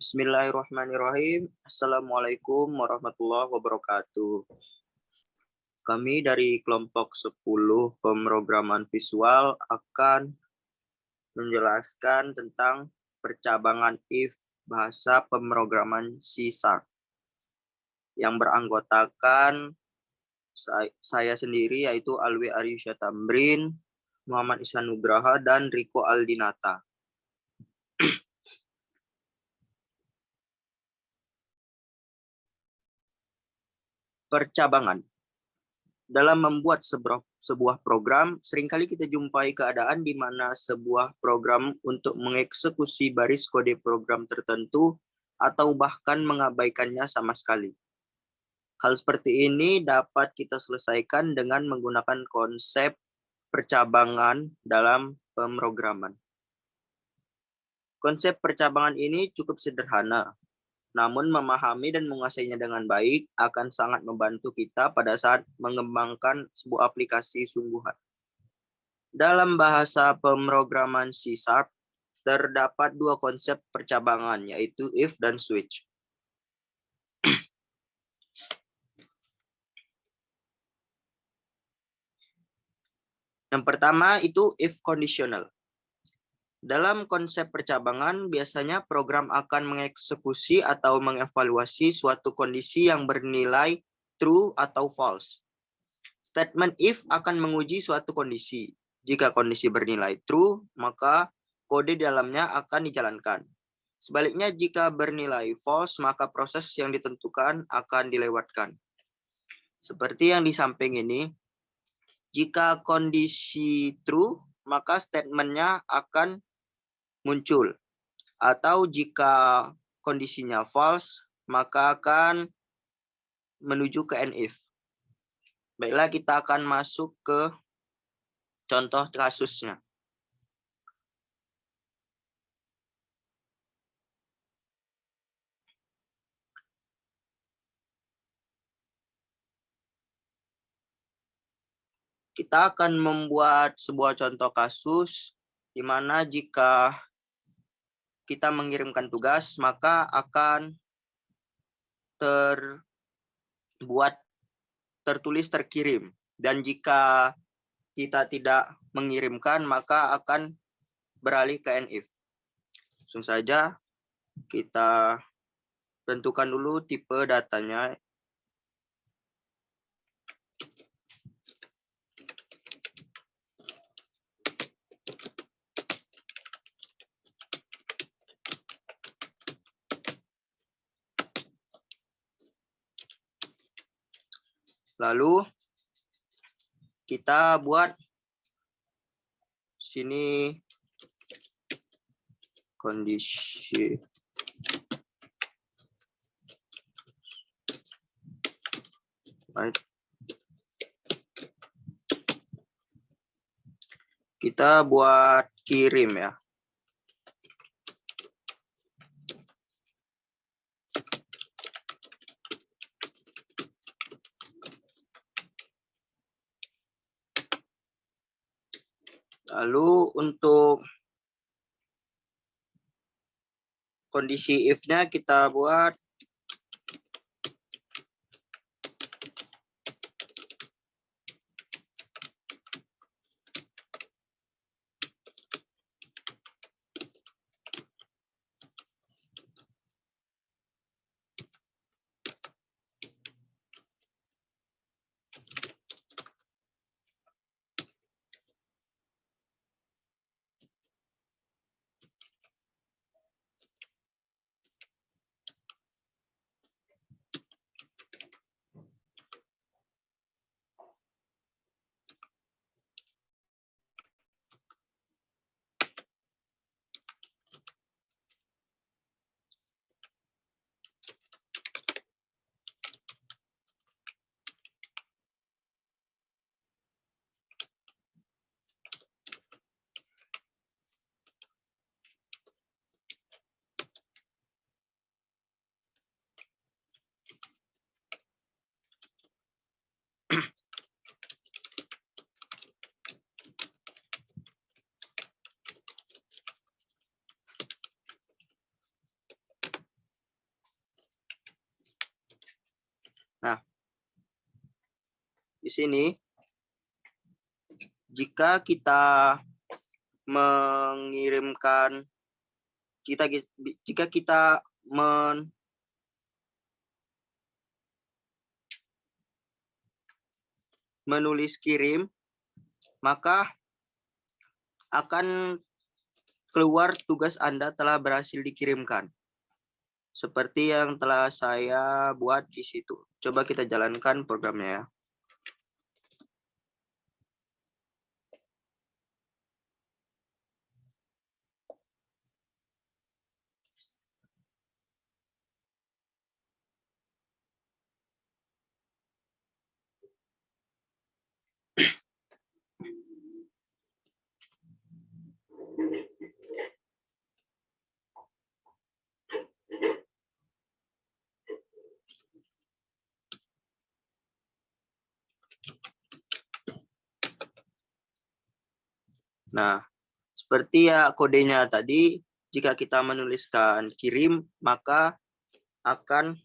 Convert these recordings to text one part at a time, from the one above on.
Bismillahirrahmanirrahim. Assalamualaikum warahmatullahi wabarakatuh. Kami dari kelompok 10 pemrograman visual akan menjelaskan tentang percabangan if bahasa pemrograman C# yang beranggotakan saya sendiri yaitu Alwi Aryusya Tamrin, Muhammad Ihsan Nugraha, dan Riko Aldinata. Percabangan. Dalam membuat sebuah program, seringkali kita jumpai keadaan di mana sebuah program untuk mengeksekusi baris kode program tertentu atau bahkan mengabaikannya sama sekali. Hal seperti ini dapat kita selesaikan dengan menggunakan konsep percabangan dalam pemrograman. Konsep percabangan ini cukup sederhana. Namun memahami dan menguasainya dengan baik akan sangat membantu kita pada saat mengembangkan sebuah aplikasi sungguhan. Dalam bahasa pemrograman C# terdapat dua konsep percabangan, yaitu if dan switch. Yang pertama itu if conditional. Dalam konsep percabangan, biasanya program akan mengeksekusi atau mengevaluasi suatu kondisi yang bernilai true atau false. Statement if akan menguji suatu kondisi. Jika kondisi bernilai true, maka kode dalamnya akan dijalankan. Sebaliknya, jika bernilai false, maka proses yang ditentukan akan dilewatkan. Seperti yang di samping ini, jika kondisi true, maka statementnya akan muncul. Atau jika kondisinya false, maka akan menuju ke NIF. Baiklah, kita akan masuk ke contoh kasusnya. Kita akan membuat sebuah contoh kasus di mana jika kita mengirimkan tugas, maka akan tertulis terkirim. Dan jika kita tidak mengirimkan, maka akan beralih ke NIF. Langsung saja kita tentukan dulu tipe datanya. Lalu kita buat sini kondisi kita buat kirim ya. Lalu untuk kondisi if-nya kita buat Nah, di sini jika kita mengirimkan jika kita menulis kirim, maka akan keluar tugas Anda telah berhasil dikirimkan. Seperti yang telah saya buat di situ. Coba kita jalankan programnya ya. Nah, seperti ya kodenya tadi, jika kita menuliskan kirim, maka akan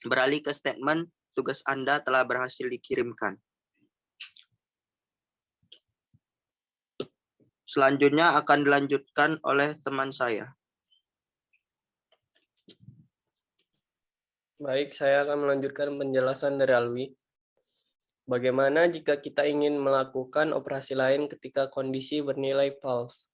beralih ke statement tugas Anda telah berhasil dikirimkan. Selanjutnya akan dilanjutkan oleh teman saya. Baik, saya akan melanjutkan penjelasan dari Alwi. Bagaimana jika kita ingin melakukan operasi lain ketika kondisi bernilai false?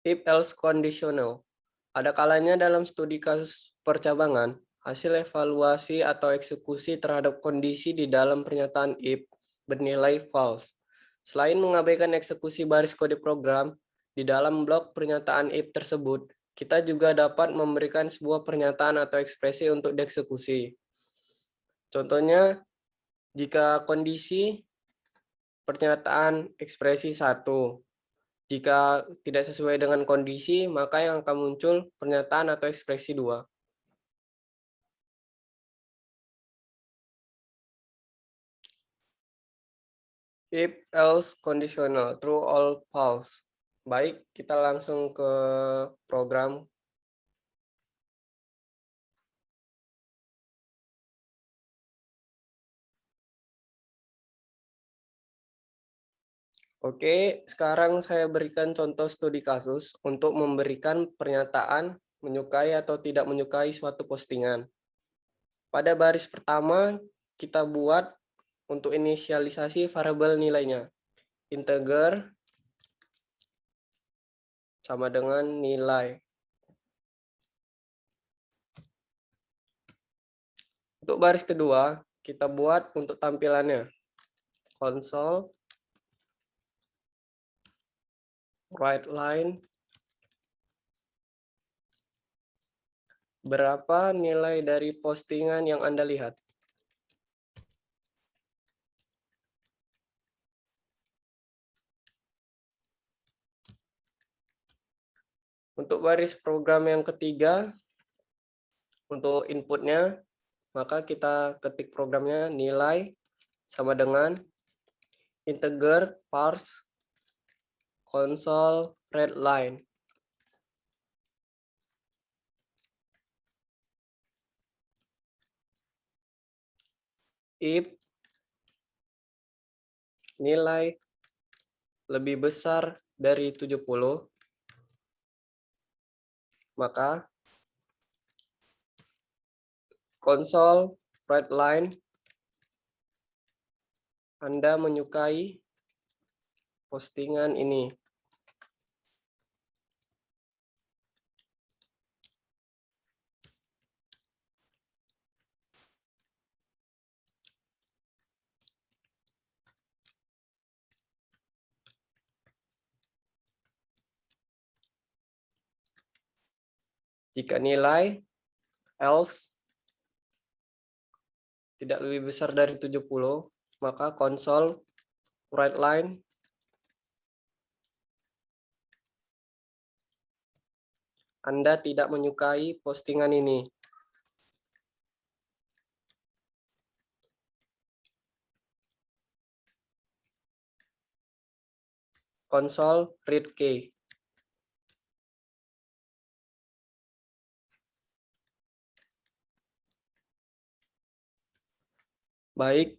If-else conditional. Ada kalanya dalam studi kasus percabangan, hasil evaluasi atau eksekusi terhadap kondisi di dalam pernyataan if bernilai false. Selain mengabaikan eksekusi baris kode program, di dalam blok pernyataan if tersebut, kita juga dapat memberikan sebuah pernyataan atau ekspresi untuk dieksekusi. Contohnya, jika kondisi pernyataan ekspresi 1, jika tidak sesuai dengan kondisi, maka yang akan muncul pernyataan atau ekspresi 2. If, else, conditional, true, all, false. Baik, kita langsung ke program. Oke, sekarang saya berikan contoh studi kasus untuk memberikan pernyataan menyukai atau tidak menyukai suatu postingan. Pada baris pertama, kita buat untuk inisialisasi variabel nilainya. Integer sama dengan nilai. Untuk baris kedua, kita buat untuk tampilannya. Console write line berapa nilai dari postingan yang Anda lihat. Untuk baris program yang ketiga, untuk inputnya, maka kita ketik programnya nilai sama dengan integer parse console read line. If nilai lebih besar dari 70, maka console write line Anda menyukai postingan ini. Jika nilai else tidak lebih besar dari 70, maka console write line Anda tidak menyukai postingan ini. Console read key. Baik,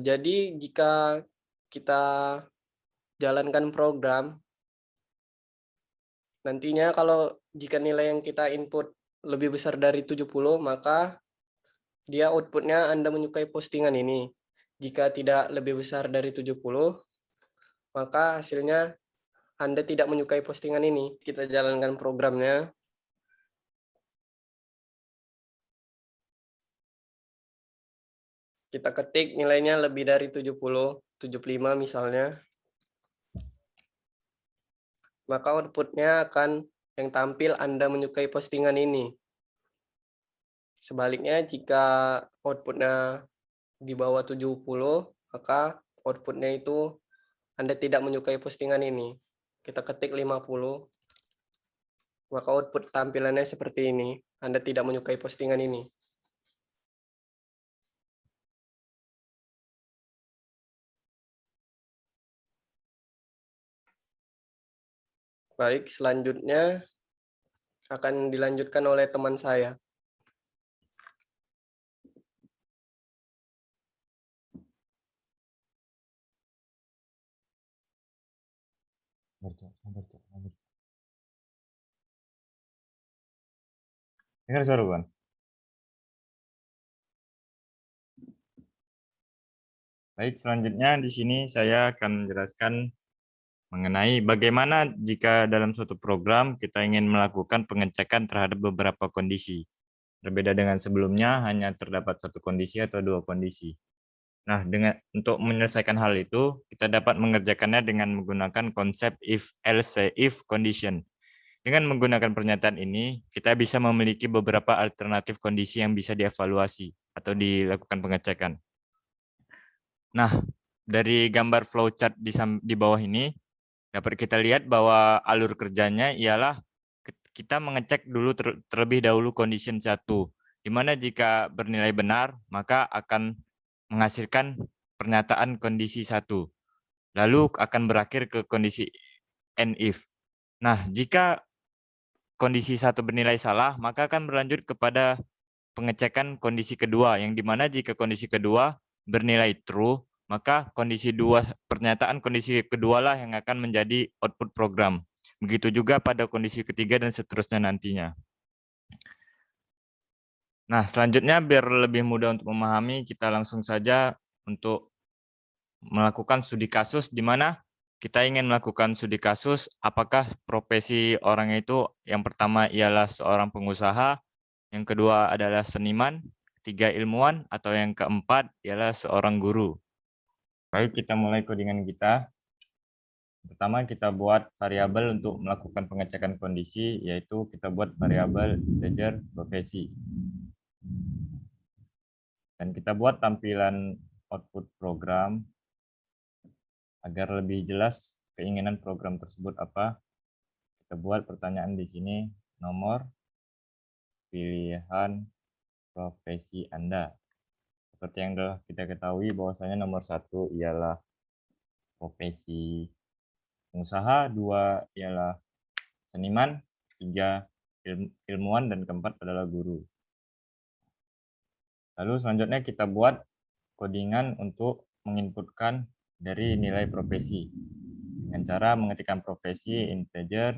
jadi jika kita jalankan program, nantinya kalau jika nilai yang kita input lebih besar dari 70, maka dia outputnya Anda menyukai postingan ini. Jika tidak lebih besar dari 70, maka hasilnya Anda tidak menyukai postingan ini. Kita jalankan programnya. Kita ketik nilainya lebih dari 70, 75 misalnya. Maka outputnya akan yang tampil Anda menyukai postingan ini. Sebaliknya jika outputnya di bawah 70, maka outputnya itu Anda tidak menyukai postingan ini. Kita ketik 50, maka output tampilannya seperti ini. Anda tidak menyukai postingan ini. Baik, selanjutnya akan dilanjutkan oleh teman saya. Dengar suara bukan? Baik, selanjutnya di sini saya akan menjelaskan mengenai bagaimana jika dalam suatu program kita ingin melakukan pengecekan terhadap beberapa kondisi. Berbeda dengan sebelumnya, hanya terdapat satu kondisi atau dua kondisi. Nah, untuk menyelesaikan hal itu, kita dapat mengerjakannya dengan menggunakan konsep if, else, if condition. Dengan menggunakan pernyataan ini, kita bisa memiliki beberapa alternatif kondisi yang bisa dievaluasi atau dilakukan pengecekan. Nah, dari gambar flowchart di bawah ini, dapat kita lihat bahwa alur kerjanya ialah kita mengecek dulu terlebih dahulu condition 1, di mana jika bernilai benar, maka akan menghasilkan pernyataan kondisi 1. Lalu akan berakhir ke kondisi and if. Nah, jika kondisi 1 bernilai salah, maka akan berlanjut kepada pengecekan kondisi kedua, yang dimana jika kondisi kedua bernilai true, maka pernyataan kondisi kedua lah yang akan menjadi output program. Begitu juga pada kondisi ketiga dan seterusnya nantinya. Nah, selanjutnya biar lebih mudah untuk memahami, kita langsung saja untuk melakukan studi kasus, di mana kita ingin melakukan studi kasus apakah profesi orang itu yang pertama ialah seorang pengusaha, yang kedua adalah seniman, ketiga ilmuwan, atau yang keempat ialah seorang guru. Baik, kita mulai codingan kita. Pertama kita buat variabel untuk melakukan pengecekan kondisi, yaitu kita buat variabel integer profesi. Dan kita buat tampilan output program agar lebih jelas keinginan program tersebut apa. Kita buat pertanyaan di sini, nomor pilihan profesi Anda. Seperti yang sudah kita ketahui bahwasanya nomor 1 ialah profesi pengusaha, 2 ialah seniman, 3 ilmuwan, dan keempat adalah guru. Lalu selanjutnya kita buat codingan untuk menginputkan dari nilai profesi dengan cara mengetikkan profesi integer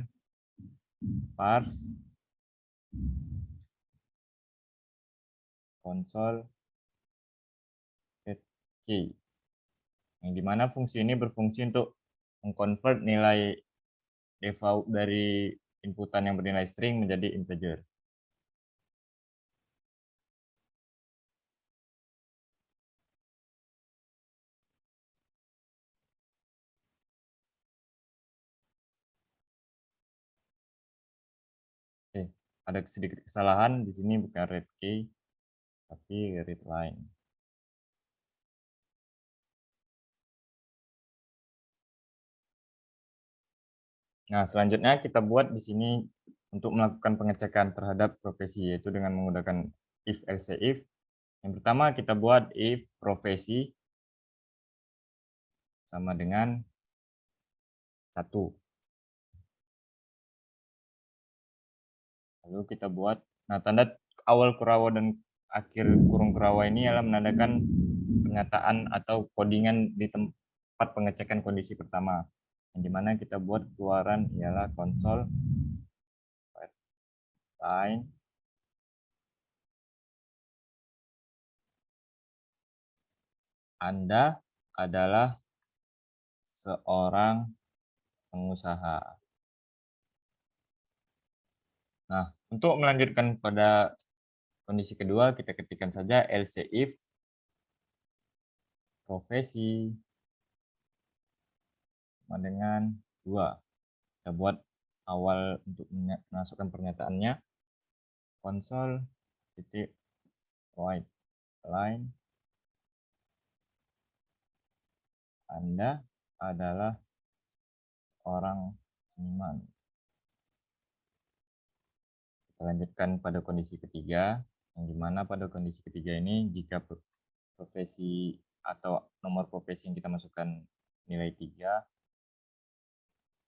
parse console key, yang dimana fungsi ini berfungsi untuk mengkonvert nilai default dari inputan yang bernilai string menjadi integer. Oke, ada sedikit kesalahan di sini, bukan read key tapi read line. Nah, selanjutnya kita buat di sini untuk melakukan pengecekan terhadap profesi, yaitu dengan menggunakan if, else, if. Yang pertama kita buat if profesi sama dengan 1. Lalu kita buat, nah tanda awal kurawa dan akhir kurung kurawa ini adalah menandakan pernyataan atau codingan di tempat pengecekan kondisi pertama. Yang dimana kita buat keluaran ialah console line Anda adalah seorang pengusaha. Nah, untuk melanjutkan pada kondisi kedua, kita ketikkan saja else if profesi sama dengan 2. Kita buat awal untuk masukkan pernyataannya. Console titik white line Anda adalah orang seniman. Kita lanjutkan pada kondisi ketiga, yang dimana pada kondisi ketiga ini jika profesi atau nomor profesi yang kita masukkan nilai 3,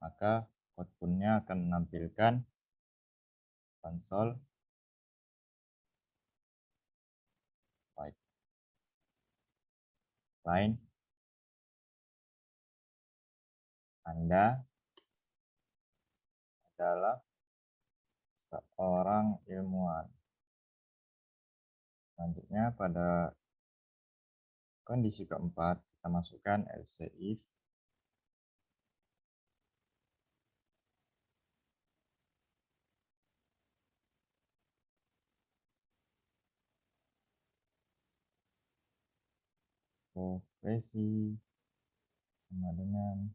maka output-nya akan menampilkan console white line Anda adalah seorang ilmuwan. Selanjutnya pada kondisi keempat kita masukkan else if profesi sama dengan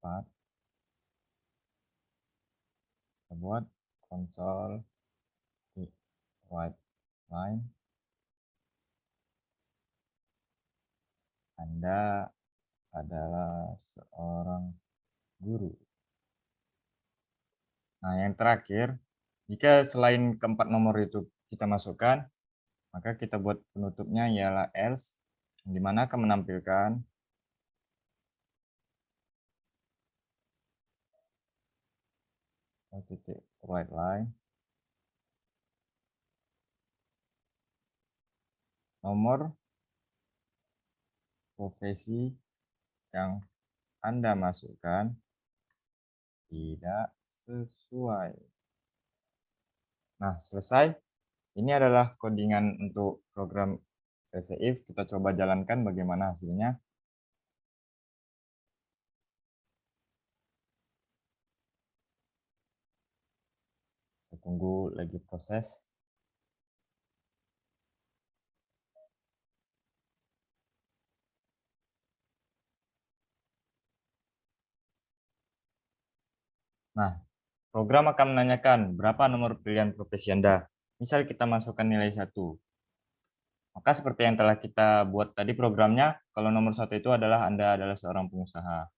4. Kita buat console white line Anda adalah seorang guru. Nah, yang terakhir, jika selain keempat nomor itu kita masukkan, maka kita buat penutupnya ialah else, di mana akan menampilkan titik white line nomor profesi yang Anda masukkan tidak sesuai. Nah, selesai. Ini adalah codingan untuk program else if. Kita coba jalankan bagaimana hasilnya. Kita tunggu lagi proses. Nah, program akan menanyakan berapa nomor pilihan profesi Anda. Misal kita masukkan nilai 1. Maka seperti yang telah kita buat tadi programnya, kalau nomor 1 itu adalah Anda adalah seorang pengusaha.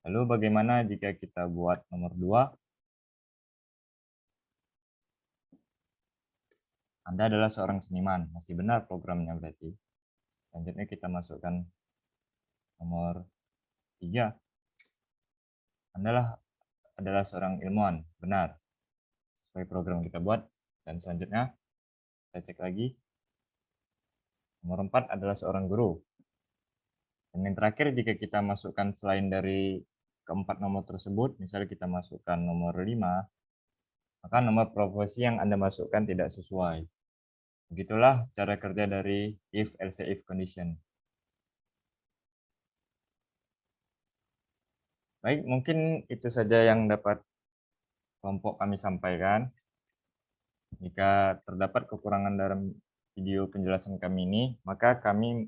Lalu bagaimana jika kita buat nomor 2? Anda adalah seorang seniman. Masih benar programnya berarti. Selanjutnya kita masukkan nomor 3. Anda adalah seorang ilmuwan. Benar. Sesuai program kita buat. Dan selanjutnya kita cek lagi. Nomor 4 adalah seorang guru. Dan yang terakhir, jika kita masukkan selain dari keempat nomor tersebut, misalnya kita masukkan nomor 5, maka nomor profesi yang Anda masukkan tidak sesuai. Begitulah cara kerja dari if else if condition. Baik, mungkin itu saja yang dapat kelompok kami sampaikan. Jika terdapat kekurangan dalam video penjelasan kami ini, maka kami